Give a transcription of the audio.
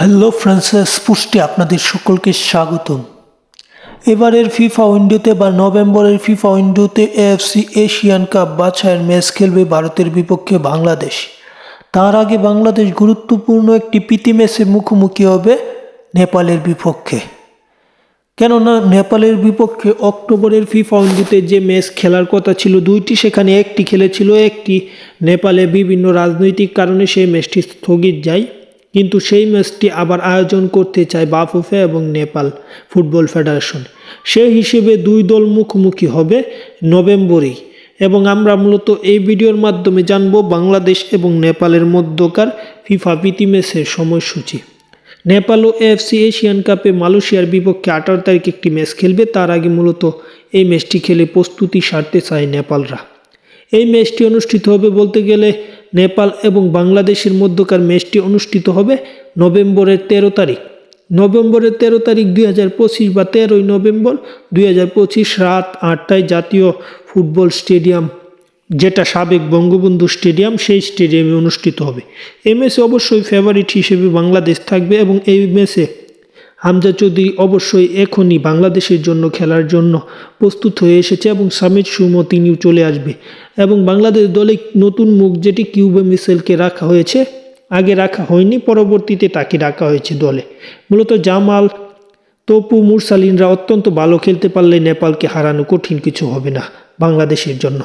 Hello Frances পুষ্টি আপনাদের সকলকে স্বাগতম। এবারের ফিফা উইন্ডোতে বা নভেম্বরের ফিফা উইন্ডোতে এএফসি এশিয়ান কাপ বাছাইয়ের ম্যাচ খেলবে ভারতের বিপক্ষে বাংলাদেশ। তার আগে বাংলাদেশ গুরুত্বপূর্ণ একটি প্রীতি ম্যাচে মুখোমুখি হবে নেপালের বিপক্ষে। কেননা নেপালের বিপক্ষে অক্টোবরের ফিফা উইন্ডোতে যে ম্যাচ খেলার কথা ছিল দুইটি, সেখানে একটি খেলেছিল, একটি নেপালে বিভিন্ন রাজনৈতিক কারণে সেই ম্যাচটি স্থগিত যায়। কিন্তু সেই ম্যাচটি আবার আয়োজন করতে চায় বাফুফে এবং নেপাল ফুটবল ফেডারেশন। সেই হিসেবে দুই দল মুখোমুখি হবে নভেম্বরেই, এবং আমরা মূলত এই ভিডিওর মাধ্যমে জানব বাংলাদেশ এবং নেপালের মধ্যকার ফিফা প্রীতি ম্যাচের সময়সূচি। নেপাল ও এএফসি এশিয়ান কাপে মালয়েশিয়ার বিপক্ষে 18 তারিখ একটি ম্যাচ খেলবে। তার আগে মূলত এই ম্যাচটি খেলে প্রস্তুতি সারতে চায় নেপালরা। এই ম্যাচটি অনুষ্ঠিত হবে বলতে গেলে নেপাল এবং বাংলাদেশের মধ্যকার ম্যাচটি অনুষ্ঠিত হবে নভেম্বরের 13 তারিখ। নভেম্বরের 13 তারিখ 2025 বা 13ই নভেম্বর 2025 রাত 8টায় জাতীয় ফুটবল স্টেডিয়াম, যেটা সাবেক বঙ্গবন্ধু স্টেডিয়াম, সেই স্টেডিয়ামে অনুষ্ঠিত হবে। এই ম্যাচে অবশ্যই ফেভারিট হিসেবে বাংলাদেশ থাকবে, এবং এই ম্যাচে হামজা চৌধুরী অবশ্যই এখনই বাংলাদেশের জন্য খেলার জন্য প্রস্তুত হয়ে এসেছে, এবং সামির সুমো তিনিও চলে আসবে। এবং বাংলাদেশ দলে নতুন মুখ, যেটি কিউবা মিসেলকে রাখা হয়েছে, আগে রাখা হয়নি, পরবর্তীতে তাকে রাখা হয়েছে দলে। মূলত জামাল, তপু, মুরসালিনরা অত্যন্ত ভালো খেলতে পারলে নেপালকে হারানো কঠিন কিছু হবে না বাংলাদেশের জন্য।